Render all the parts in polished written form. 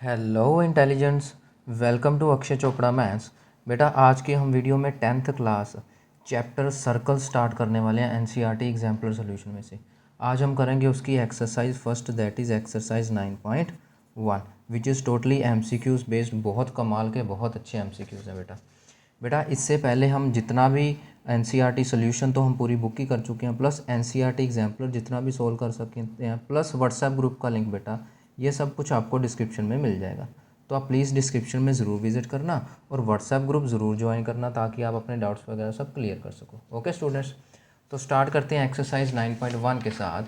Hello intelligence, welcome to Akshay Chopra maths. बेटा आज की हम वीडियो में 10th class chapter circle start करने वाले हैं एनसीईआरटी एग्जाम्पलर सॉल्यूशन में से। आज हम करेंगे उसकी exercise first, that is exercise 9.1 which is totally MCQs based. बहुत कमाल के बहुत अच्छे एमसीक्यूज़ हैं बेटा। बेटा इससे पहले हम जितना भी एनसीईआरटी सॉल्यूशन तो हम पूरी बुक ही कर चुके हैं, प्लस एनसीईआरटी एग्जाम्पलर जितना भी सोल्व कर सकते हैं, प्लस व्हाट्सएप ग्रुप का लिंक बेटा ये सब कुछ आपको डिस्क्रिप्शन में मिल जाएगा। तो आप प्लीज़ डिस्क्रिप्शन में ज़रूर विजिट करना और व्हाट्सएप ग्रुप ज़रूर ज्वाइन करना ताकि आप अपने डाउट्स वगैरह सब क्लियर कर सको। ओके स्टूडेंट्स, तो स्टार्ट करते हैं एक्सरसाइज 9.1 के साथ।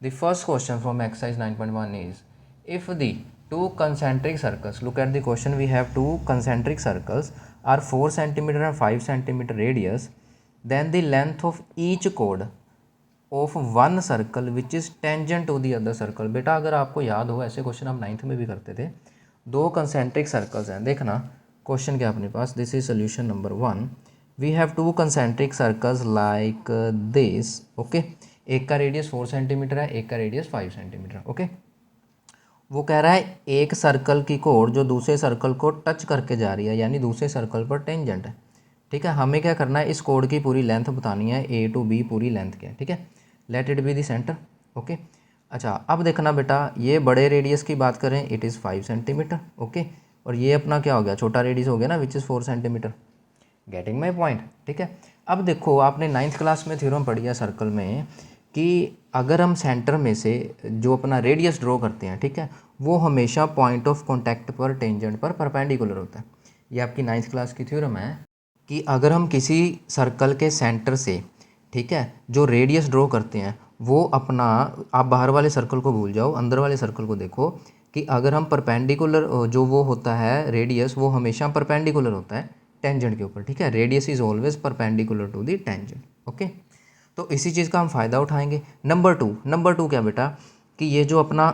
The first question from exercise 9.1 is if the two concentric circles, look at the question, we have two concentric circles are 4 centimeter and 5 centimeter radius, then the length of each chord of one circle which is tangent to the other circle। बेटा अगर आपको याद हो ऐसे question हम 9th में भी करते थे। दो कंसेंट्रिक सर्कल्स हैं, देखना क्वेश्चन क्या अपने पास। This is solution number 1। We have two concentric circles like this. Okay, एक का रेडियस 4 सेंटीमीटर है, एक का रेडियस 5 सेंटीमीटर। ओके, वो कह रहा है एक सर्कल की कोड जो दूसरे सर्कल को टच करके जा रही है, यानी दूसरे सर्कल पर टेंजेंट है। ठीक है, हमें क्या करना है, इस कोड की पूरी लेंथ बतानी है, ए टू बी पूरी लेंथ क्या है। ठीक है, let it be the centre. Okay, अच्छा अब देखना बेटा, ये बड़े रेडियस की बात करें इट इज़ 5 सेंटीमीटर। ओके, और ये अपना क्या हो गया, छोटा रेडियस हो गया ना, which is 4 centimetre. Getting my point. ठीक है, अब देखो आपने 9th क्लास में थ्योरम पढ़ी है सर्कल में कि अगर हम सेंटर में से जो अपना रेडियस ड्रॉ करते हैं, ठीक है, वो हमेशा पॉइंट ऑफ कॉन्टैक्ट पर टेंजेंट पर परपेंडिकुलर होता है। ये आपकी 9th क्लास की थ्योरम है कि अगर हम किसी सर्कल के सेंटर से, ठीक है, जो रेडियस ड्रॉ करते हैं वो अपना, आप बाहर वाले सर्कल को भूल जाओ, अंदर वाले सर्कल को देखो कि अगर हम परपेंडिकुलर, जो वो होता है रेडियस, वो हमेशा परपेंडिकुलर होता है टेंजेंट के ऊपर। ठीक है, radius is always perpendicular to the tangent. Okay, तो इसी चीज़ का हम फ़ायदा उठाएंगे। नंबर टू क्या बेटा, कि ये जो अपना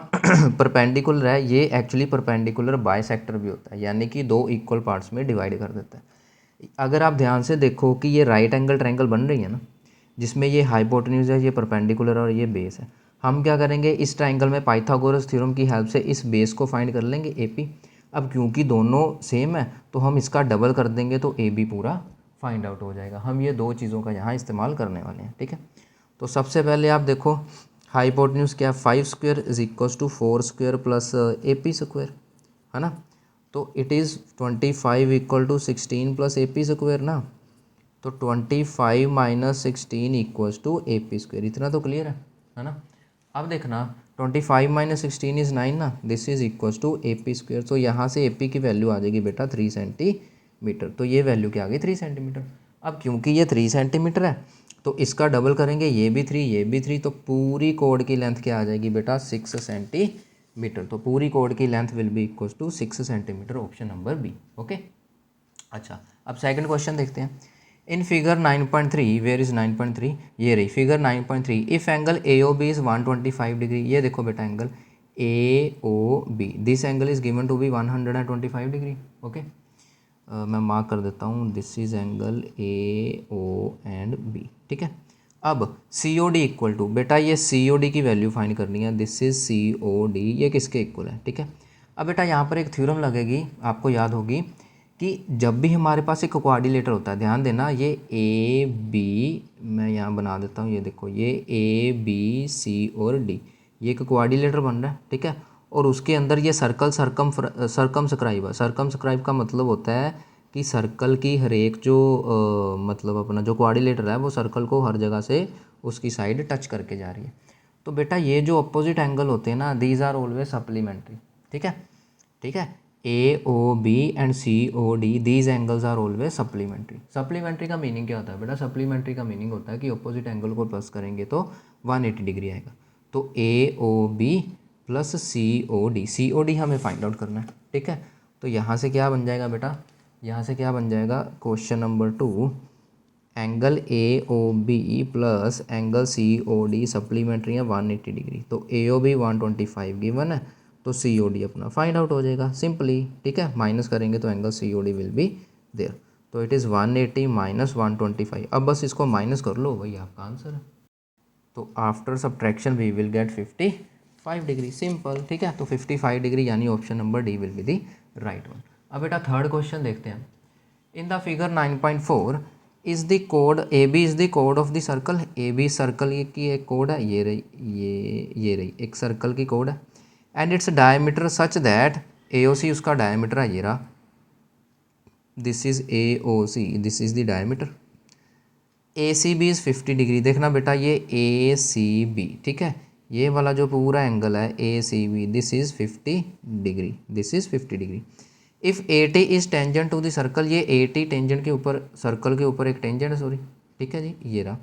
परपेंडिकुलर है ये एक्चुअली परपेंडिकुलर बाइसेक्टर भी होता है, यानी कि दो इक्वल पार्ट्स में डिवाइड कर देता है। अगर आप ध्यान से देखो कि ये राइट एंगल ट्रायंगल बन रही है ना, जिसमें ये हाइपोटेन्यूज है, ये परपेंडिकुलर और ये बेस है। हम क्या करेंगे, इस ट्रायंगल में पाइथागोरस थ्योरम की हेल्प से इस बेस को फाइंड कर लेंगे एपी। अब क्योंकि दोनों सेम है तो हम इसका डबल कर देंगे तो ए बी पूरा फाइंड आउट हो जाएगा। हम ये दो चीज़ों का यहाँ इस्तेमाल करने वाले हैं। ठीक है, तो सबसे पहले आप देखो हाइपोटेन्यूज क्या, 5 square is equal to 4 square plus A P square, है ना। तो it is 25 equal to 16 plus A P square ना। तो 25 minus 16 equals to A P square. इतना तो क्लियर है ना। अब देखना 25 माइनस 16 इज़ 9 ना, this is equals to A P square. तो यहाँ से ए पी की वैल्यू आ जाएगी बेटा 3 सेंटीमीटर। तो ये वैल्यू क्या आ गई, 3 सेंटीमीटर। अब क्योंकि ये 3 सेंटीमीटर है तो इसका डबल करेंगे, ये भी 3 ये भी 3, तो पूरी कोड की लेंथ क्या आ जाएगी बेटा, 6 सेंटीमीटर। तो पूरी कोड की length will be equals to 6 centimetre, option number B. Okay, अच्छा अब सेकंड क्वेश्चन देखते हैं। इन फिगर 9.3, वेयर इज 9.3, ये रही figure 9.3। If angle A O B is 125 degree, ये देखो बेटा angle A O B, this angle is given to be 125 degree. Okay, मैं मार्क कर देता हूँ, this is angle A O and B. ठीक है, अब C O D equal to, बेटा ये सी ओ डी की वैल्यू फाइंड करनी है, this is C O D, ये किसके इक्वल है। ठीक है, अब बेटा यहाँ पर एक थ्योरम लगेगी, आपको याद होगी कि जब भी हमारे पास एक कोऑर्डिनेटर होता है, ध्यान देना, ये ए बी, मैं यहाँ बना देता हूँ, ये देखो ये ए बी सी और डी, ये एक कोऑर्डिनेटर बन रहा है। ठीक है, और उसके अंदर ये सर्कल सरकमस्क्राइब है। सरकमस्क्राइब का मतलब होता है कि सर्कल की हर एक जो मतलब अपना जो कोऑर्डिनेटर है वो सर्कल को हर जगह से उसकी साइड टच करके जा रही है। तो बेटा ये जो अपोजिट एंगल होते हैं ना, दीज आर ऑलवेज सप्लीमेंट्री। ठीक है, ठीक है, A O B and C O D, these angles are always supplementary. Supplementary का मीनिंग क्या होता है बेटा, सप्लीमेंट्री का मीनिंग होता है कि अपोजिट एंगल को प्लस करेंगे तो 180 डिग्री आएगा। तो ए ओ बी प्लस सी ओ डी हमें फाइंड आउट करना है। ठीक है, तो यहाँ से क्या बन जाएगा बेटा, यहाँ से क्या बन जाएगा, question number 2, angle A O B plus angle C O D supplementary है 180 डिग्री। तो ए ओ बी 125 गिवन है, तो सी ओ डी अपना फाइंड आउट हो जाएगा सिंपली। ठीक है, माइनस करेंगे तो angle C O D will be there. तो इट इज़ 180 माइनस 125। अब बस इसको माइनस कर लो, वही आपका आंसर है। तो after subtraction we will get 55। 5 degree, simple. ठीक है, तो 55 डिग्री यानी option number D will be the right one. अब बेटा थर्ड क्वेश्चन देखते हैं। In the figure 9.4 is the code A B is the code of the circle. A B circle की एक कोड है, ये रही, ये रही एक सर्कल की कोड है। And it's diameter such that A O C उसका डायमीटर है, ये रहा, this is A O C, this is the diameter. A C B is 50 degree. देखना बेटा ये ए सी बी, ठीक है, ये वाला जो पूरा एंगल है A C B, this is 50 degree, this is 50 degree. If A T is tangent to the circle, ये ए टी टेंजेंट के ऊपर, सर्कल के ऊपर एक टेंजेंट है, सॉरी, ठीक है जी, ये रहा।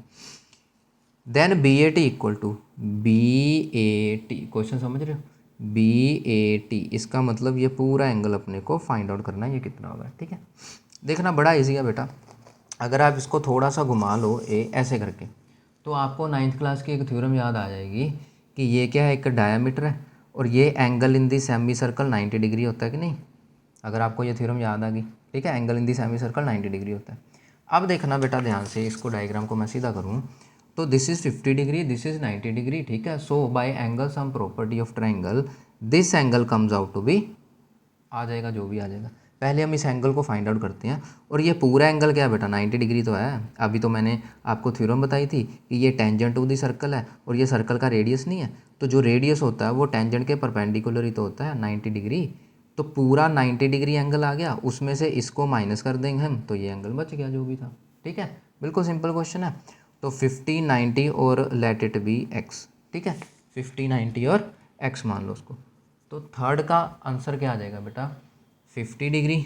Then B A T equal to B A T, question समझ रहे हो, बी ए टी, इसका मतलब ये पूरा एंगल अपने को फाइंड आउट करना है ये कितना होगा। ठीक है, देखना बड़ा इजी है बेटा। अगर आप इसको थोड़ा सा घुमा लो ऐसे करके, तो आपको 9th क्लास की एक थ्योरम याद आ जाएगी कि ये क्या है, एक डायामीटर है और ये angle in the semi circle 90 degree होता है कि नहीं। अगर आपको ये थ्योरम याद आ गई, ठीक है, angle in the semi circle 90 degree होता है। अब देखना बेटा ध्यान से, इसको डायग्राम को मैं सीधा करूँ तो this is 50 degree, this is 90 degree. ठीक है, so by angle sum property of triangle this angle comes out to be, आ जाएगा जो भी आ जाएगा। पहले हम इस एंगल को फाइंड आउट करते हैं। और ये पूरा एंगल क्या है बेटा, 90 डिग्री तो है। अभी तो मैंने आपको थ्योरम बताई थी कि ये टेंजेंट टू दी सर्कल है और ये सर्कल का रेडियस नहीं है, तो जो रेडियस होता है वो टेंजेंट के परपेंडिकुलर ही तो होता है 90 डिग्री। तो पूरा 90 डिग्री एंगल आ गया, उसमें से इसको माइनस कर देंगे हम, तो ये एंगल बच गया जो भी था। ठीक है, बिल्कुल सिंपल क्वेश्चन है। तो 50 90 और लेट इट बी एक्स। ठीक है, 50 90 और एक्स मान लो उसको। तो थर्ड का आंसर क्या आ जाएगा बेटा, 50 degree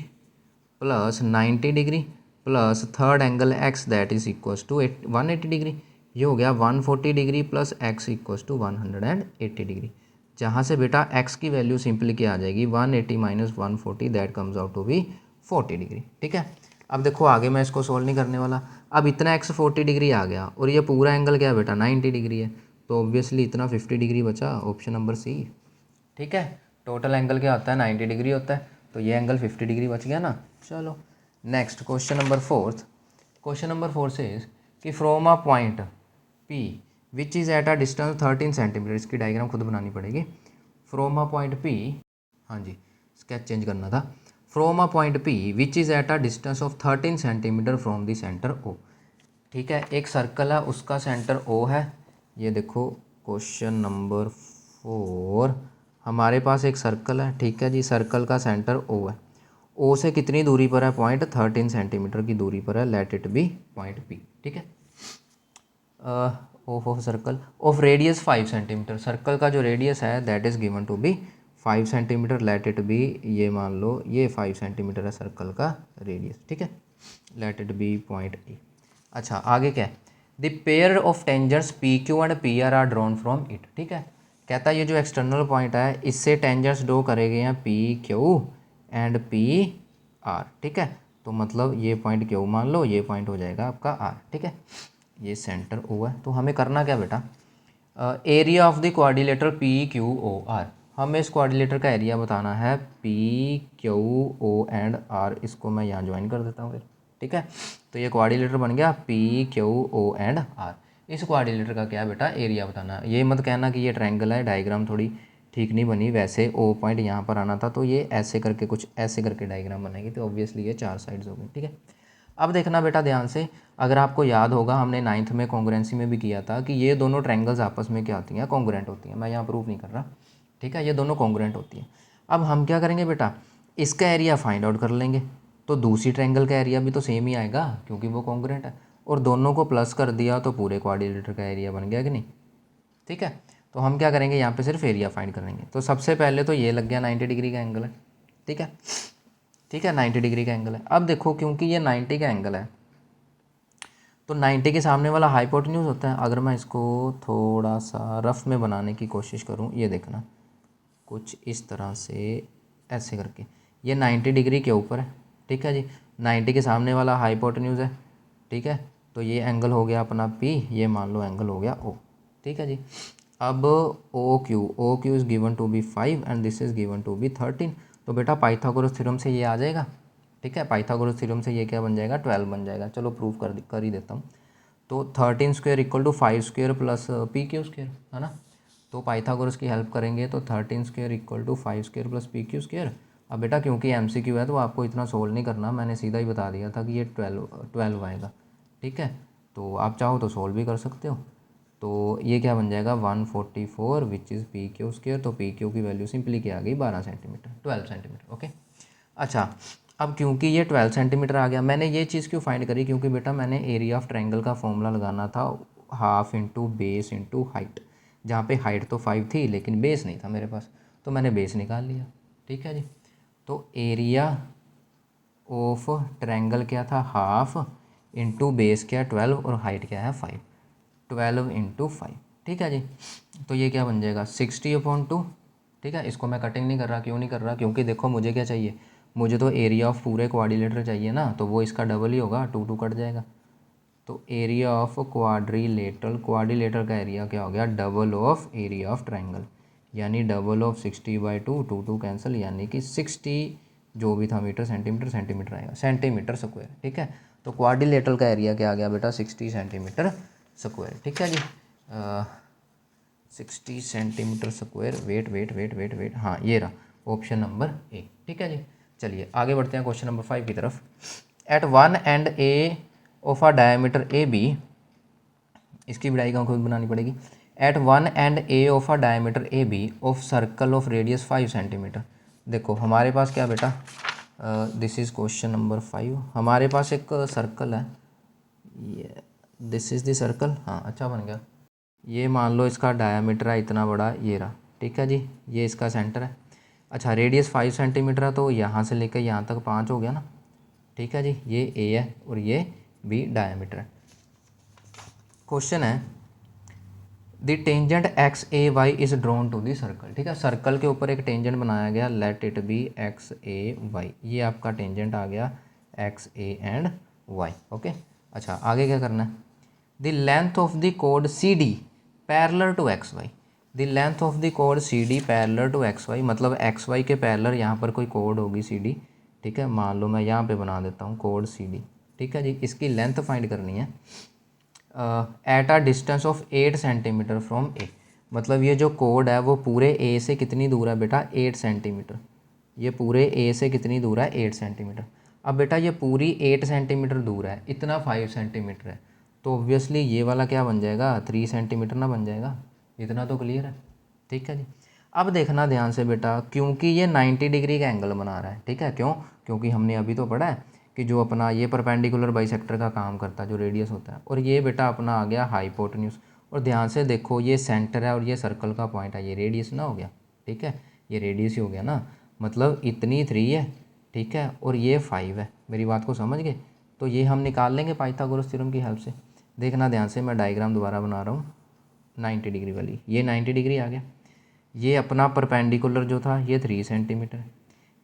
plus 90 degree plus third angle x that is equals to 180 degree. ये हो गया 140 degree plus x equals to 180 degree. जहाँ से बेटा एक्स की वैल्यू सिंपली क्या आ जाएगी, 180 minus 140 that comes out to be 40 degree. ठीक है, अब देखो आगे मैं इसको सॉल्व नहीं करने वाला। अब इतना एक्स 40 डिग्री आ गया और ये पूरा एंगल क्या है बेटा 90 डिग्री है, तो ऑब्वियसली इतना 50 डिग्री बचा, ऑप्शन नंबर सी। ठीक है, टोटल एंगल क्या होता है 90 डिग्री होता है, तो ये एंगल 50 डिग्री बच गया ना। चलो next question number fourth. Question number 4 से कि from a point P which is at a distance 13 centimetre, इसकी डायग्राम खुद बनानी पड़ेगी। फ्रॉम अ पॉइंट पी, हाँ जी स्केच चेंज करना था। From a point P which is at a distance of 13 centimetre from the centre O. ठीक है, एक सर्कल है उसका सेंटर ओ है। ये देखो क्वेश्चन नंबर 4, हमारे पास एक सर्कल है, ठीक है जी, सर्कल का सेंटर ओ है। ओ से कितनी दूरी पर है, पॉइंट 13 सेंटीमीटर की दूरी पर है, let it be point P. ठीक है, of circle of radius 5 centimetre, circle का जो रेडियस है that is given to be 5 centimetre, let it be, ये मान लो ये 5 सेंटीमीटर है सर्कल का रेडियस। ठीक है, let it be point A. अच्छा आगे क्या है, the pair of tangents P Q and P R drawn from it. ठीक है, कहता है ये जो एक्सटर्नल पॉइंट है इससे टेंजेंट्स ड्रॉ करे गए हैं P Q and P R. ठीक है, तो मतलब ये पॉइंट क्यू मान लो, ये पॉइंट हो जाएगा आपका आर। ठीक है, ये सेंटर ओ है। तो हमें करना क्या बेटा, area of the quadrilateral P Q O R, हमें इस क्वाड्रिलेटर का एरिया बताना है P Q O and R. इसको मैं यहाँ ज्वाइन कर देता हूँ फिर। ठीक है, तो ये क्वाड्रिलेटर बन गया P Q O and R. इस क्वाड्रिलेटर का क्या बेटा एरिया बताना है। ये मत कहना कि ये ट्रायंगल है, डायग्राम थोड़ी ठीक नहीं बनी, वैसे ओ पॉइंट यहाँ पर आना था तो ये ऐसे करके कुछ ऐसे करके डायग्राम बनेगी, तो ऑब्वियसली ये 4 साइड्स हो गई। ठीक है, अब देखना बेटा ध्यान से, अगर आपको याद होगा हमने 9th में कॉन्ग्रुएंसी में भी किया था कि ये दोनों ट्रायंगल्स आपस में क्या होती हैं, कॉन्ग्रुएंट होती हैं। मैं यहाँ प्रूफ नहीं कर रहा, ठीक है, ये दोनों कॉन्ग्रुएंट होती हैं। अब हम क्या करेंगे बेटा, इसका एरिया फाइंड आउट कर लेंगे, तो दूसरी ट्रायंगल का एरिया भी तो सेम ही आएगा क्योंकि वो कॉन्ग्रुएंट है, और दोनों को प्लस कर दिया तो पूरे क्वाड्रिलेटर का एरिया बन गया कि नहीं। ठीक है, तो हम क्या करेंगे यहाँ पे सिर्फ एरिया फाइंड करेंगे। तो सबसे पहले तो ये लग गया 90 डिग्री का एंगल है। ठीक है, ठीक है, 90 डिग्री का एंगल है। अब देखो क्योंकि ये 90 का एंगल है तो 90 के सामने वाला हाइपोटेन्यूज होता है। अगर मैं इसको थोड़ा सा रफ में बनाने की कोशिश करूँ, ये देखना कुछ इस तरह से ऐसे करके, ये 90 डिग्री के ऊपर है। ठीक है जी, 90 के सामने वाला हाइपोटेन्यूज है। ठीक है, तो ये एंगल हो गया अपना पी, ये मान लो एंगल हो गया ओ। ठीक है जी, अब O Q is given to be 5 and this is given to be 13। तो बेटा पाइथागोरस थ्योरम से ये आ जाएगा। ठीक है, पाइथागोरस थ्योरम से ये क्या बन जाएगा, 12 बन जाएगा। चलो प्रूफ कर ही देता हूँ। तो 13 square equal to 5 square plus P Q square, है ना। तो पाइथागोरस की हेल्प करेंगे तो 13 square equal to 5 square plus P Q square. अब बेटा क्योंकि MCQ है तो आपको इतना सोल्व नहीं करना, मैंने सीधा ही बता दिया था कि ये 12 आएगा। ठीक है, तो आप चाहो तो सोल्व भी कर सकते हो। तो ये क्या बन जाएगा 144 which is P Q square. तो पी क्यू की वैल्यू सिंपली क्या आ गई 12 सेंटीमीटर, 12 सेंटीमीटर। ओके, अच्छा अब क्योंकि ये 12 सेंटीमीटर आ गया, मैंने ये चीज़ क्यों फाइंड करी, क्योंकि बेटा मैंने एरिया ऑफ ट्रायंगल का फॉर्मूला लगाना था half into base into height, जहाँ पे हाइट तो 5 थी लेकिन बेस नहीं था मेरे पास, तो मैंने बेस निकाल लिया। ठीक है जी, तो एरिया ऑफ ट्रायंगल क्या था हाफ इंटू बेस क्या 12 और हाइट क्या है 5, 12 इंटू 5। ठीक है जी, तो ये क्या बन जाएगा 60/2। ठीक है, इसको मैं कटिंग नहीं कर रहा, क्यों नहीं कर रहा, क्योंकि देखो मुझे क्या चाहिए, मुझे तो एरिया ऑफ पूरे क्वाड्रिलेटर चाहिए ना, तो वो इसका डबल ही होगा, 2 कट जाएगा। तो एरिया ऑफ क्वाड्रिलेटरल, क्वाड्रिलेटर का एरिया क्या हो गया double of area of triangle, यानी डबल ऑफ 60/2, 2 कैंसिल, यानी कि 60 जो भी था मीटर सेंटीमीटर, सेंटीमीटर आएगा सेंटीमीटर स्क्वायर। ठीक है, तो क्वाड्रिलेटरल का एरिया क्या आ गया बेटा 60 सेंटीमीटर स्क्वायर। ठीक है जी, 60 centimetre square. Wait wait wait wait wait, हाँ ये रहा ऑप्शन नंबर ए। ठीक है जी, चलिए आगे बढ़ते हैं क्वेश्चन नंबर 5 की तरफ। At one end A of a diameter A B, इसकी विडाई का खुद बनानी पड़ेगी। At one end A of a diameter A B of circle of radius 5 centimetre. देखो हमारे पास क्या बेटा, दिस इज़ क्वेश्चन नंबर 5, हमारे पास एक सर्कल है, ये दिस इज़ द सर्कल। हाँ अच्छा बन गया। ये मान लो इसका डायामीटर है इतना बड़ा, ये रहा। ठीक है जी, ये इसका सेंटर है। अच्छा रेडियस 5 सेंटीमीटर है, तो यहाँ से लेकर यहाँ तक 5 हो गया ना। ठीक है जी, ये ए है और ये बी डायामीटर है। क्वेश्चन है the tangent X A Y is drawn to the circle. ठीक है, सर्कल के ऊपर एक टेंजेंट बनाया गया, let it be X A Y, ये आपका टेंजेंट आ गया X A and Y. Okay, अच्छा आगे क्या करना है, द लेंथ ऑफ द कोड C D parallel to X Y. The length of the कोड C D parallel to X Y, मतलब एक्स वाई के पैरेलल यहाँ पर कोई कोड होगी सी डी। ठीक है, मान लो मैं यहाँ पे बना देता हूँ कोड सी डी। ठीक है जी, इसकी लेंथ फाइंड करनी है at a distance of 8 centimetre from A. मतलब ये जो कोड है वो पूरे ए से कितनी दूर है बेटा 8 सेंटीमीटर। ये पूरे ए से कितनी दूर है 8 सेंटीमीटर। अब बेटा ये पूरी 8 सेंटीमीटर दूर है, इतना 5 सेंटीमीटर है, तो ऑब्वियसली ये वाला क्या बन जाएगा 3 सेंटीमीटर ना बन जाएगा। इतना तो क्लियर है। ठीक है जी, अब देखना ध्यान से बेटा, क्योंकि ये 90 डिग्री का एंगल बना रहा है। ठीक है, क्यों, क्योंकि हमने अभी तो पढ़ा है कि जो अपना ये परपेंडिकुलर बाइसेक्टर का काम करता है जो रेडियस होता है, और ये बेटा अपना आ गया हाइपोटेन्यूज। और ध्यान से देखो ये सेंटर है और ये सर्कल का पॉइंट है, ये रेडियस ना हो गया। ठीक है, ये रेडियस ही हो गया ना, मतलब इतनी 3 है। ठीक है, और ये 5 है। मेरी बात को समझ गए, तो ये हम निकाल लेंगे पाइथागोरस थ्योरम की हेल्प से। देखना ध्यान से, मैं डायग्राम दोबारा बना रहा हूँ 90 डिग्री वाली, ये 90 डिग्री आ गया। ये अपना परपेंडिकुलर जो था ये 3 सेंटीमीटर,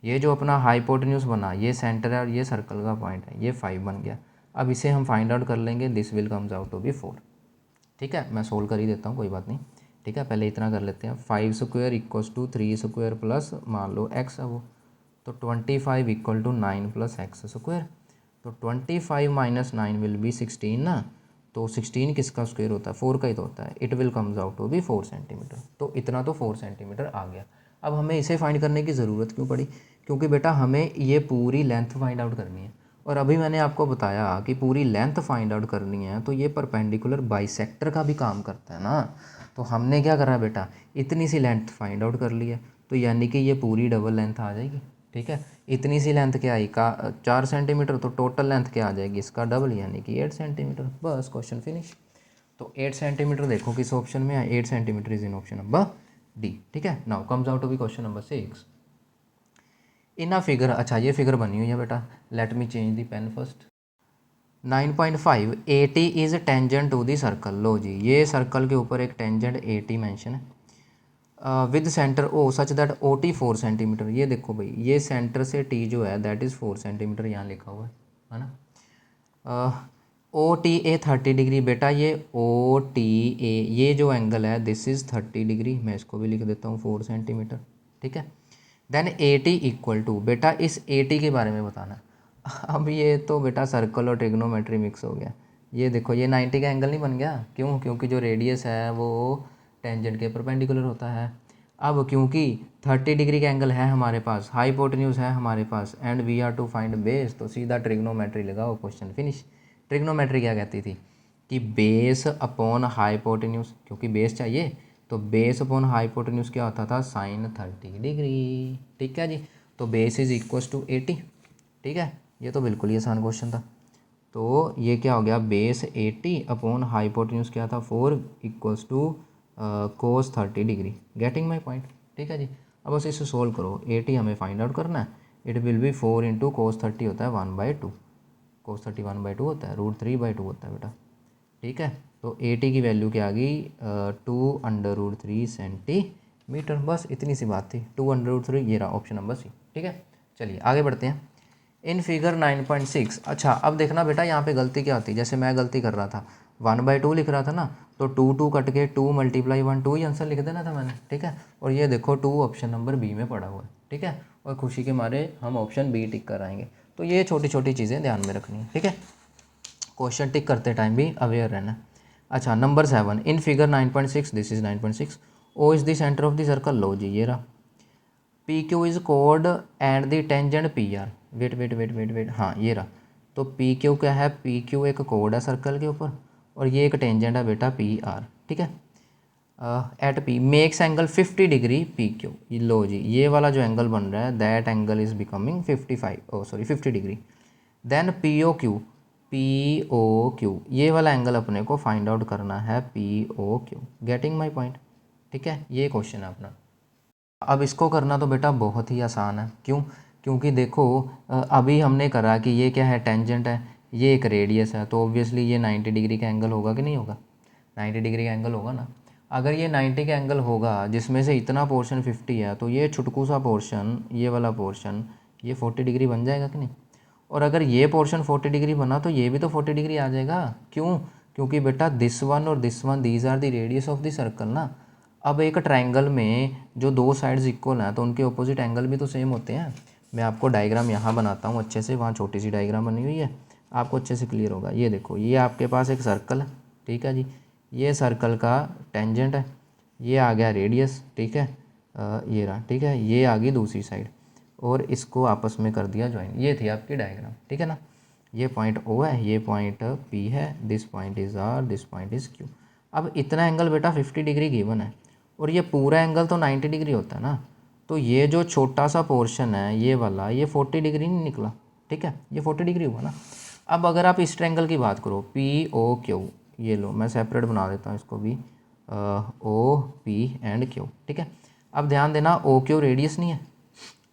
ये जो अपना हाइपोटेन्यूज बना ये सेंटर है और ये सर्कल का पॉइंट है, ये 5 बन गया। अब इसे हम फाइंड आउट कर लेंगे, this will comes out to be 4। ठीक है, मैं सोल्व कर ही देता हूँ, कोई बात नहीं। ठीक है, पहले इतना कर लेते हैं, 5 square equals to 3 square plus मान लो एक्स है वो, तो 25 equal to 9 plus x square. तो 25 माइनस 9 विल बी 16 ना, तो 16 किसका स्क्वायर होता है 4 का ही तो होता है, it will comes out to be 4 centimetre. तो इतना तो 4 सेंटीमीटर आ गया। अब हमें इसे फाइंड करने की ज़रूरत क्यों पड़ी, क्योंकि बेटा हमें ये पूरी लेंथ फाइंड आउट करनी है, और अभी मैंने आपको बताया कि पूरी लेंथ फाइंड आउट करनी है तो ये परपेंडिकुलर बाइसेक्टर का भी काम करता है ना। तो हमने क्या करा बेटा, इतनी सी लेंथ फाइंड आउट कर ली है, तो यानी कि ये पूरी डबल लेंथ आ जाएगी। ठीक है, इतनी सी लेंथ क्या आई का 4 सेंटीमीटर, तो टोटल लेंथ क्या आ जाएगी इसका डबल, यानी कि 8 सेंटीमीटर। बस क्वेश्चन फिनिश। तो 8 सेंटीमीटर देखो किस ऑप्शन में है, 8 centimetre is in option number D. ठीक है, now comes out to be question number 6 in a figure. अच्छा ये फिगर बनी हुई है बेटा, let me change the pen first. 9.5 AT is tangent to the circle. लो जी, ये सर्कल के ऊपर एक टेंजेंट AT मेंशन है with centre O such that OT 4 centimetre. ये देखो भाई, ये सेंटर से T जो है दैट इज़ 4 सेंटीमीटर, यहाँ लिखा हुआ है ना। OTA 30 degree. बेटा ये OTA ये जो एंगल है दिस इज़ 30 डिग्री, मैं इसको भी लिख देता हूँ 4 सेंटीमीटर। ठीक है, देन AT इक्वल टू, बेटा इस AT के बारे में बताना। अब ये तो बेटा सर्कल और ट्रिग्नोमेट्री मिक्स हो गया। ये देखो ये 90 का एंगल नहीं बन गया, क्यों, क्योंकि जो रेडियस है वो टेंजेंट के परपेंडिकुलर होता है। अब क्योंकि 30 डिग्री का एंगल है हमारे पास, हाइपोटेन्यूज है हमारे पास, and we are to find base, तो सीधा ट्रिग्नोमेट्री लगाओ, क्वेश्चन फिनिश। ट्रिग्नोमेट्री क्या कहती थी कि बेस अपॉन हाइपोटेन्यूज, क्योंकि बेस चाहिए तो बेस अपॉन हाइपोटेन्यूज क्या होता था, साइन 30 डिग्री। ठीक है जी, तो बेस इज इक्वल्स टू 80। ठीक है, ये तो बिल्कुल ही आसान क्वेश्चन था। तो ये क्या हो गया, बेस 80 अपॉन हाइपोटेन्यूज क्या था 4 equals to cos 30 degree. Getting my point. ठीक है जी, अब बस इसे सोल्व करो। 80 हमें फाइंड आउट करना है, it will be 4 into cos 30 होता है 1/2, कोस 30 1/2 होता है, √3/2 होता है बेटा। ठीक है, तो 80 की वैल्यू क्या आ गई, 2√3 सेंटीमीटर। बस इतनी सी बात थी, 2√3, ये रहा ऑप्शन नंबर सी। ठीक है, चलिए आगे बढ़ते हैं। इन फिगर 9.6, अच्छा अब देखना बेटा यहाँ पे गलती क्या होती है, जैसे मैं गलती कर रहा था 1/2 लिख रहा था ना, तो 2 कट के 2 × 1 2 ही आंसर लिख देना था मैंने। ठीक है, और ये देखो 2 ऑप्शन नंबर बी में पड़ा हुआ है। ठीक है, और खुशी के मारे हम ऑप्शन बी टिक कर आएंगे। तो ये छोटी छोटी चीज़ें ध्यान में रखनी है। ठीक है, क्वेश्चन टिक करते टाइम भी अवेयर रहना। अच्छा, number 7, in figure 9.6, this is 9.6, O is the centre of the circle. लो जी, ये रहा। पी क्यू इज़ कोड and the tangent P R. Wait, हाँ ये रहा। तो पी क्यू क्या है, पी क्यू एक कोड है सर्कल के ऊपर, और ये एक टेंजेंट है बेटा पी आर। ठीक है, at P makes angle 50 degree P Q. लो जी, ये वाला जो एंगल बन रहा है that angle is becoming 50 degree. Then P O Q, ये वाला एंगल अपने को फाइंड आउट करना है, P O Q. Getting my point. ठीक है, ये क्वेश्चन है अपना। अब इसको करना तो बेटा बहुत ही आसान है। क्यों, क्योंकि देखो अभी हमने करा कि ये क्या है, टेंजेंट है, ये एक रेडियस है, तो ऑब्वियसली ये 90 डिग्री का एंगल होगा कि नहीं होगा, 90 डिग्री का एंगल होगा ना। अगर ये 90 का एंगल होगा जिसमें से इतना पोर्शन 50 है, तो ये छुटकू सा पोर्शन, ये वाला पोर्शन, ये 40 डिग्री बन जाएगा कि नहीं। और अगर ये पोर्शन 40 डिग्री बना तो ये भी तो 40 डिग्री आ जाएगा। क्यों, क्योंकि बेटा दिस वन और this one, these are the radius of the circle ना। अब एक ट्रायंगल में जो दो साइड्स इक्वल हैं तो उनके ऑपोजिट एंगल भी तो सेम होते हैं। मैं आपको डायग्राम यहाँ बनाता हूँ अच्छे से, वहाँ छोटी सी डायग्राम बनी हुई है, आपको अच्छे से क्लियर होगा। ये देखो, ये आपके पास एक सर्कल है। ठीक है जी, ये सर्कल का टेंजेंट है, ये आ गया रेडियस। ठीक है, ये रहा। ठीक है, ये आ गई दूसरी साइड, और इसको आपस में कर दिया ज्वाइन। ये थी आपकी डायग्राम। ठीक है ना, ये पॉइंट ओ है, ये पॉइंट पी है, this point is R, this point is Q. अब इतना एंगल बेटा 50 डिग्री गिवन है, और ये पूरा एंगल तो 90 डिग्री होता है ना। तो ये जो छोटा सा पोर्शन है ये वाला, ये 40 डिग्री नहीं निकला। ठीक है, ये 40 डिग्री हुआ ना। अब अगर आप इस ट्रायंगल की बात करो, पी ओ क्यू, ये लो मैं सेपरेट बना देता हूँ इसको भी, ओ पी एंड क्यू। ठीक है, अब ध्यान देना, ओ क्यू रेडियस नहीं है,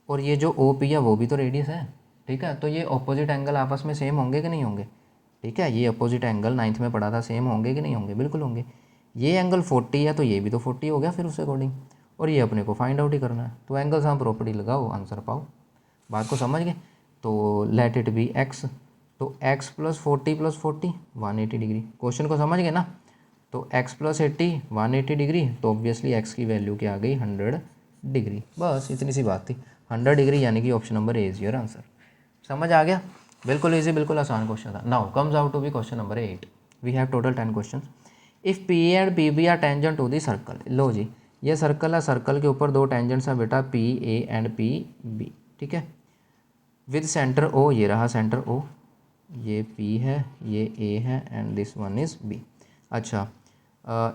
और ये जो ओ पी है वो भी तो रेडियस है। ठीक है, तो ये अपोजिट एंगल आपस में सेम होंगे कि नहीं होंगे। ठीक है, ये अपोजिट एंगल 9th में पढ़ा था, सेम होंगे कि नहीं होंगे, बिल्कुल होंगे। ये एंगल 40 है तो ये भी तो 40 हो गया फिर उस अकॉर्डिंग, और ये अपने को फाइंड आउट ही करना है। तो एंगल हम प्रॉपर्टी लगाओ, आंसर पाओ। बात को समझ गए। तो लेट इट बी एक्स, तो x + 40 + 40 180 डिग्री। क्वेश्चन को समझ गए ना। तो x + 80 180 डिग्री, तो ऑब्वियसली x की वैल्यू क्या आ गई, 100 डिग्री। बस इतनी सी बात थी, 100 डिग्री, यानी कि option number A is your answer. समझ आ गया, बिल्कुल इजी, बिल्कुल आसान क्वेश्चन था। Now comes out to be question number 8। We have total 10 question. If P and P B are tangent to the circle. लो जी, ये सर्कल है, सर्कल के ऊपर दो टेंजेंट्स हैं बेटा, P A and P B. ठीक है, विद सेंटर ओ, ये रहा सेंटर ओ, ये पी है, ये ए है, and this one is B. अच्छा,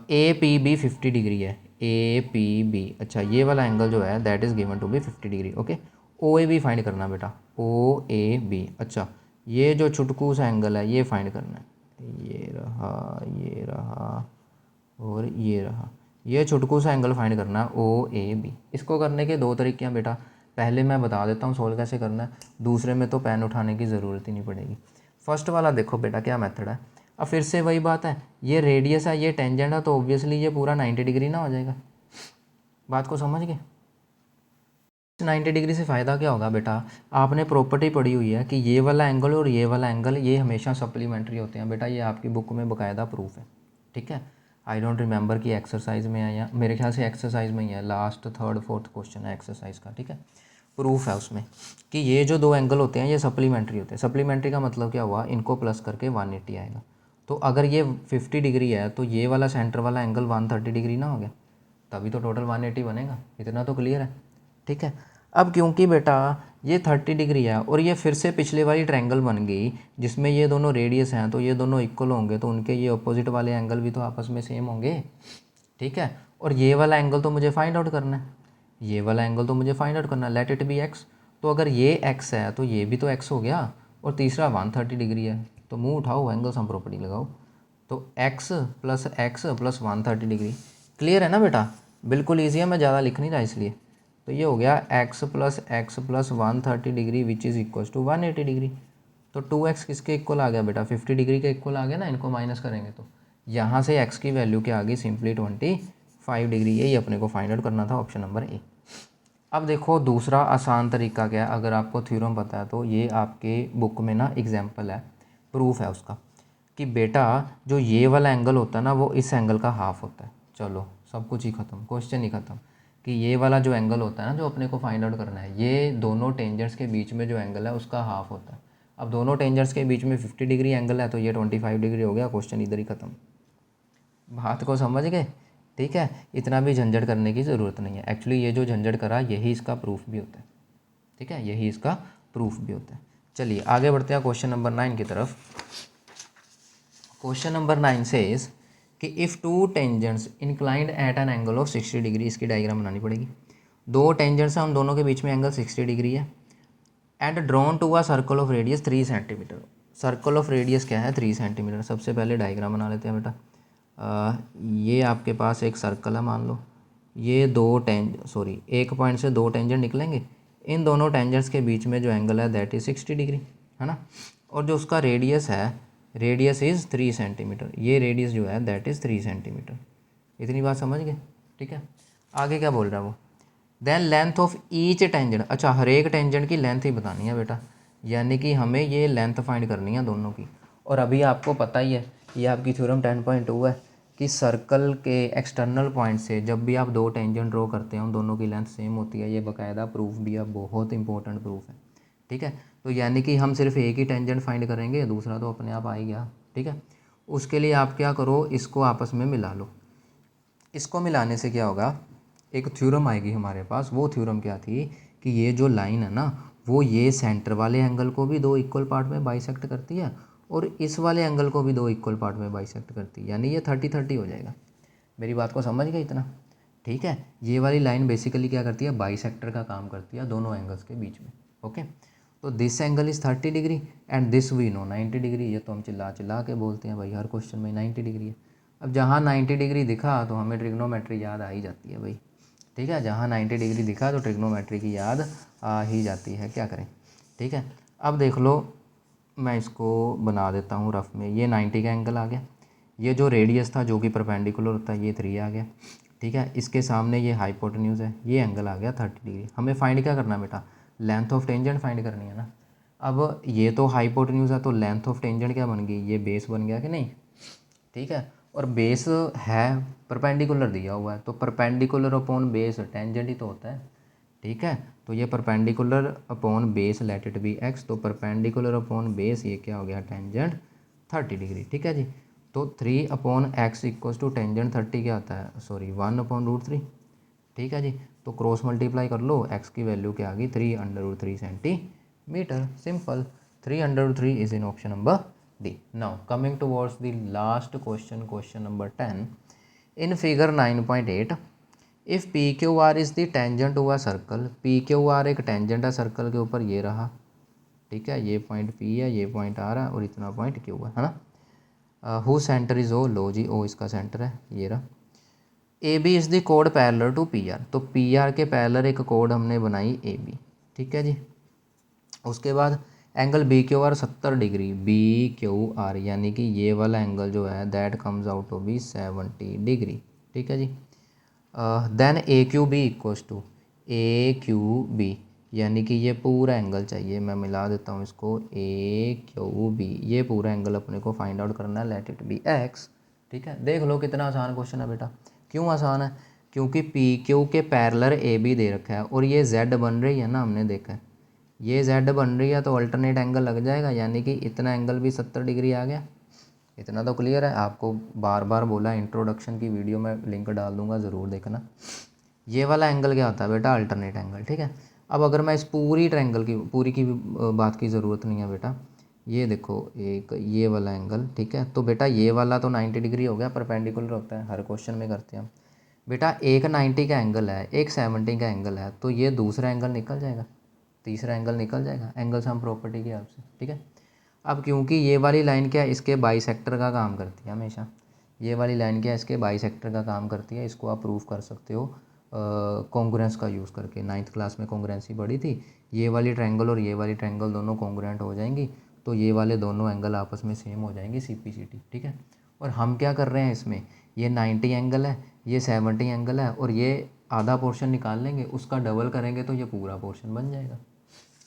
ए पी बी 50 डिग्री है, ए पी बी। अच्छा, ये वाला एंगल जो है that is given to be 50 degree. Okay, O A B find करना बेटा, ओ ए बी। अच्छा, ये जो छुटकू सा एंगल है ये फाइंड करना है, ये रहा, ये रहा, और ये रहा। ये छुटकू सा एंगल फाइंड करना है, ओ ए बी। इसको करने के दो तरीके हैं बेटा, पहले मैं बता देता हूँ सोल्व कैसे करना है, दूसरे में तो पेन उठाने की ज़रूरत ही नहीं पड़ेगी। फर्स्ट वाला देखो बेटा क्या मेथड है। अब फिर से वही बात है, ये रेडियस है, ये टेंजेंट है, तो ऑब्वियसली ये पूरा 90 डिग्री ना हो जाएगा। बात को समझ गए। 90 डिग्री से फ़ायदा क्या होगा बेटा, आपने प्रॉपर्टी पढ़ी हुई है कि ये वाला एंगल और ये वाला एंगल ये हमेशा सप्लीमेंट्री होते हैं बेटा, ये आपकी बुक में बाकायदा प्रूफ है। ठीक है, आई डोंट रिमेंबर कि एक्सरसाइज में है या मेरे ख्याल से एक्सरसाइज में ही है, लास्ट 3rd 4th क्वेश्चन है एक्सरसाइज का। ठीक है, प्रूफ है उसमें कि ये जो दो एंगल होते हैं ये सप्लीमेंट्री होते हैं। सप्लीमेंट्री का मतलब क्या हुआ, इनको प्लस करके 180 आएगा। तो अगर ये 50 डिग्री है तो ये वाला सेंटर वाला एंगल 130 डिग्री ना हो गया। तभी तो टोटल 180 बनेगा। इतना तो क्लियर है, ठीक है। अब क्योंकि बेटा ये 30 डिग्री है और ये फिर से पिछले वाली ट्रायंगल बन गई जिसमें ये दोनों रेडियस हैं, तो ये दोनों इक्वल होंगे, तो उनके ये अपोजिट वाले एंगल भी तो आपस में सेम होंगे, ठीक है। और ये वाला एंगल तो मुझे फाइंड आउट करना है, ये वाला एंगल तो मुझे फाइंड आउट करना है, लेट इट बी एक्स। तो अगर ये एक्स है तो ये भी तो एक्स हो गया, और तीसरा 130 डिग्री है, तो मुँह उठाओ, एंगल सम प्रॉपर्टी लगाओ। तो x प्लस 130 डिग्री, क्लियर है ना बेटा, बिल्कुल ईजी है, मैं ज़्यादा लिख नहीं रहा इसलिए। तो ये हो गया x plus 130 degree which is equal to 180 degree. तो 2x किसके इक्वल आ गया बेटा, 50 डिग्री के इक्वल आ गया ना, इनको माइनस करेंगे तो यहाँ से x की वैल्यू क्या आ गई, सिंपली 25 डिग्री। यही अपने को फाइंड आउट करना था, ऑप्शन नंबर ए। अब देखो दूसरा आसान तरीका क्या है, अगर आपको थ्योरम पता है तो ये आपके बुक में ना एग्जाम्पल है, प्रूफ है उसका, कि बेटा जो ये वाला एंगल होता है ना वो इस एंगल का हाफ होता है। चलो सब कुछ ही ख़त्म, क्वेश्चन ही ख़त्म, कि ये वाला जो एंगल होता है ना जो अपने को फाइंड आउट करना है, ये दोनों टेंजेंट्स के बीच में जो एंगल है उसका हाफ होता है। अब दोनों टेंजेंट्स के बीच में 50 डिग्री एंगल है, तो ये 25 डिग्री हो गया, क्वेश्चन इधर ही ख़त्म। बात को समझ गए, ठीक है। इतना भी झंझट करने की ज़रूरत नहीं है, एक्चुअली ये जो झंझट करा यही इसका प्रूफ भी होता है, ठीक है, यही इसका प्रूफ भी होता है। चलिए आगे बढ़ते हैं क्वेश्चन नंबर 9 की तरफ। क्वेश्चन नंबर 9 सेज कि if two tangents inclined at an angle of 60 degree, इसकी डायग्राम बनानी पड़ेगी। दो टेंजेंट्स हैं, उन दोनों के बीच में एंगल 60 डिग्री है, and drawn to a circle of radius 3 centimetre. Circle of radius क्या है, 3 सेंटीमीटर। सबसे पहले डायग्राम बना लेते हैं बेटा। ये आपके पास एक सर्कल है, मान लो ये एक पॉइंट से दो टेंजेंट निकलेंगे, इन दोनों टेंजेंट्स के बीच में जो एंगल है दैट इज़ 60 डिग्री, है ना। और जो उसका रेडियस है, रेडियस इज़ 3 सेंटीमीटर, ये रेडियस जो है दैट इज़ 3 सेंटीमीटर। इतनी बात समझ गए, ठीक है। आगे क्या बोल रहा है वो, then length of each tangent. अच्छा, हर एक टेंजेंट की लेंथ ही बतानी है बेटा, यानी कि हमें ये लेंथ फाइंड करनी है दोनों की। और अभी आपको पता ही है, ये आपकी थ्योरम 10.2 है कि सर्कल के एक्सटर्नल पॉइंट से जब भी आप दो टेंजेंट ड्रॉ करते हैं उन दोनों की लेंथ सेम होती है। ये बाकायदा प्रूफ भी है, बहुत इंपॉर्टेंट प्रूफ है, ठीक है। तो यानी कि हम सिर्फ एक ही टेंजेंट फाइंड करेंगे, दूसरा तो अपने आप आ ही गया, ठीक है। उसके लिए आप क्या करो, इसको आपस में मिला लो। इसको मिलाने से क्या होगा, एक थ्योरम आएगी हमारे पास। वो थ्योरम क्या थी कि ये जो लाइन है ना वो ये सेंटर वाले एंगल को भी दो इक्वल पार्ट में बाइसेक्ट करती है और इस वाले एंगल को भी दो इक्वल पार्ट में बाइसेक्ट करती है, यानी ये 30-30 हो जाएगा। मेरी बात को समझ गए इतना, ठीक है। ये वाली लाइन बेसिकली क्या करती है, बाइसेक्टर का काम करती है दोनों एंगल्स के बीच में, ओके। तो this angle is 30 degree and this we know 90 degree. ये तो हम चिल्ला चिल्ला के बोलते हैं भाई, हर क्वेश्चन में 90 डिग्री है। अब जहाँ 90 डिग्री दिखा तो हमें ट्रिग्नोमेट्री याद आ ही जाती है भाई, ठीक है। जहाँ 90 डिग्री दिखा तो ट्रिग्नोमेट्री की याद आ ही जाती है, क्या करें, ठीक है। अब देख लो, मैं इसको बना देता हूँ रफ में। ये 90 का एंगल आ गया, ये जो रेडियस था जो कि परपेंडिकुलर होता है ये 3 आ गया, ठीक है। इसके सामने ये हाइपोटेन्यूज है, ये एंगल आ गया 30 डिग्री। हमें फाइंड क्या करना है बेटा, लेंथ ऑफ टेंजेंट फाइंड करनी है ना। अब ये तो हाइपोटेन्यूज है, तो लेंथ ऑफ टेंजेंट क्या बन गई, ये बेस बन गया कि नहीं, ठीक है। और बेस है परपेंडिकुलर दिया हुआ है, तो परपेंडिकुलर अपॉन बेस टेंजेंट ही तो होता है, ठीक है। तो ये perpendicular upon base late it be x, तो परपेंडिकुलर अपॉन बेस ये क्या हो गया, टेंजेंट 30 डिग्री, ठीक है जी। तो 3 upon x equals to tangent 30 क्या आता है, सॉरी 1/√3, ठीक है जी। तो क्रॉस मल्टीप्लाई कर लो, एक्स की वैल्यू क्या आ गई, 3/√3 centimetre. Simple, 3/√3 is in option number D. Now coming towards the last question, question number 10. In figure 9.8, if PQR is the tangent to a circle, PQR एक tangent है circle के ऊपर, ये रहा, ठीक है। ये पॉइंट P है, ये पॉइंट R है और इतना पॉइंट Q है ना। हु सेंटर इज O, लो जी O इसका सेंटर है, ये रहा। AB इज़ द कोड पैरेलल टू PR, तो PR के पैरेलल एक कोड हमने बनाई AB, ठीक है जी। उसके बाद एंगल BQR 70 डिग्री, BQR यानी कि ये वाला एंगल जो है that comes out to be 70 degree, ठीक है जी। Then AQB equals to AQB, यानी कि ये पूरा एंगल चाहिए, मैं मिला देता हूँ इसको, AQB ये पूरा एंगल अपने को फाइंड आउट करना है, लेट इट बी एक्स, ठीक है। देख लो कितना आसान क्वेश्चन है बेटा। क्यों आसान है, क्योंकि PQ के पैरेलल AB दे रखा है और ये Z बन रही है ना, हमने देखा है ये Z बन रही है, तो अल्टरनेट एंगल लग जाएगा, यानी कि इतना एंगल भी 70 डिग्री आ गया, इतना तो क्लियर है। आपको बार बार बोला इंट्रोडक्शन की वीडियो में लिंक डाल दूंगा, ज़रूर देखना। ये वाला एंगल क्या होता है बेटा? अल्टरनेट एंगल, ठीक है। अब अगर मैं इस पूरी ट्रायंगल की पूरी की भी बात की ज़रूरत नहीं है बेटा। ये देखो एक ये वाला एंगल, ठीक है। तो बेटा ये वाला तो 90 डिग्री हो गया, परपेंडिकुलर होता है, हर क्वेश्चन में करते हैं हम। बेटा एक 90 का एंगल है, एक 70 का एंगल है, तो ये दूसरा एंगल निकल जाएगा, तीसरा एंगल निकल जाएगा, एंगल सम प्रॉपर्टी के हेल्प से, ठीक है। अब क्योंकि ये वाली लाइन क्या है, इसके बाइसेक्टर का काम करती है हमेशा। ये वाली लाइन क्या है, इसके बाइसेक्टर का काम करती है। इसको आप प्रूव कर सकते हो कॉन्ग्रुएंस का यूज़ करके। 9th क्लास में कॉन्ग्रुएंसी पढ़ी थी। ये वाली ट्रायंगल और ये वाली ट्रायंगल दोनों कॉन्ग्रुएंट हो जाएंगी, तो ये वाले दोनों एंगल आपस में सेम हो जाएंगे, CPCT, ठीक है। और हम क्या कर रहे हैं इसमें, ये 90 एंगल है, ये 70 एंगल है, और ये आधा पोर्शन निकाल लेंगे, उसका डबल करेंगे तो ये पूरा पोर्शन बन जाएगा।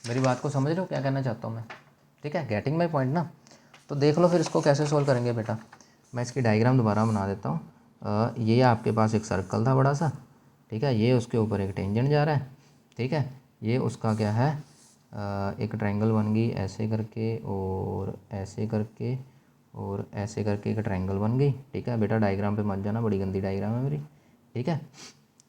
मेरी बात को समझ रहे हो क्या कहना चाहता हूँ मैं? ठीक है, गेटिंग माई पॉइंट ना। तो देख लो फिर इसको कैसे सोल्व करेंगे बेटा। मैं इसकी डायग्राम दोबारा बना देता हूँ। ये आपके पास एक सर्कल था बड़ा सा, ठीक है। ये उसके ऊपर एक टेंजेंट जा रहा है, ठीक है। ये उसका क्या है, एक ट्रायंगल बन गई ऐसे करके और ऐसे करके और ऐसे करके एक ट्रायंगल बन गई, ठीक है। बेटा डायग्राम पे मत जाना, बड़ी गंदी डायग्राम है मेरी, ठीक है।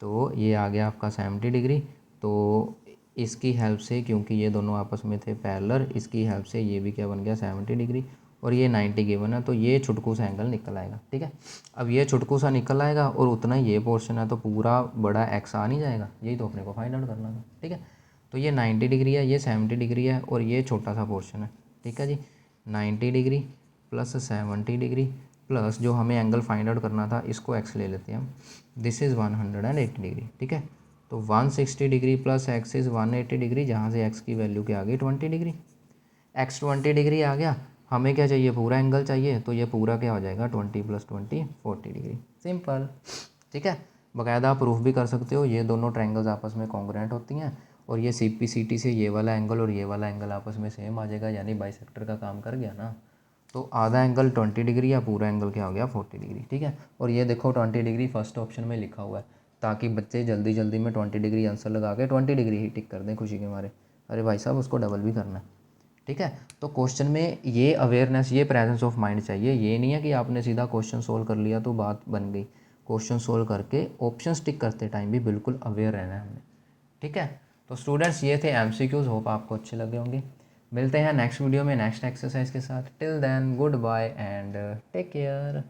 तो ये आ गया आपका 70 डिग्री। तो इसकी हेल्प से, क्योंकि ये दोनों आपस में थे पैरेलल, इसकी हेल्प से ये भी क्या बन गया 70 डिग्री, और ये 90 गिवन है, तो ये छुटकू सा एंगल निकल आएगा, ठीक है। अब ये छुटकू सा निकल आएगा और उतना ये पोर्शन है, तो पूरा बड़ा एक्स आ नहीं जाएगा। यही तो अपने को फाइंड आउट करना था, ठीक है। तो ये 90 डिग्री है, ये 70 डिग्री है, और ये छोटा सा पोर्शन है, ठीक है जी। 90 डिग्री प्लस 70 डिग्री प्लस जो हमें एंगल फाइंड आउट करना था, इसको एक्स ले लेते हैं हम। दिस इज़ 180 डिग्री, ठीक है। तो 160 degree plus x is 180 degree, जहाँ से एक्स की वैल्यू क्या आ गई 20 डिग्री। एक्स 20 डिग्री आ गया, हमें क्या चाहिए, पूरा एंगल चाहिए, तो ये पूरा क्या हो जाएगा 20 + 20 40 डिग्री, सिंपल, ठीक है। बाकायदा आप प्रूफ भी कर सकते हो, ये दोनों ट्रायंगल्स आपस में कॉन्ग्रुएंट होती हैं, और ये CPCT से ये वाला एंगल और ये वाला एंगल आपस में सेम आ जाएगा, यानी बाइसेक्टर का काम कर गया ना। तो आधा एंगल 20 डिग्री या पूरा एंगल क्या हो गया 40 डिग्री, ठीक है। और ये देखो 20 डिग्री फर्स्ट ऑप्शन में लिखा हुआ है, ताकि बच्चे जल्दी जल्दी में 20 डिग्री आंसर लगा के 20 डिग्री ही टिक कर दें खुशी के मारे। अरे भाई साहब, उसको डबल भी करना है, ठीक है। तो क्वेश्चन में ये अवेयरनेस, ये प्रेजेंस ऑफ माइंड चाहिए। ये नहीं है कि आपने सीधा क्वेश्चन सोल्व कर लिया तो बात बन गई। क्वेश्चन सोल्व करके ऑप्शन टिक करते टाइम भी बिल्कुल अवेयर रहना है हमने, ठीक है। तो स्टूडेंट्स, ये थे MCQs, होप आपको अच्छे लगे होंगे। मिलते हैं नेक्स्ट वीडियो में नेक्स्ट एक्सरसाइज के साथ। Till then goodbye and take care.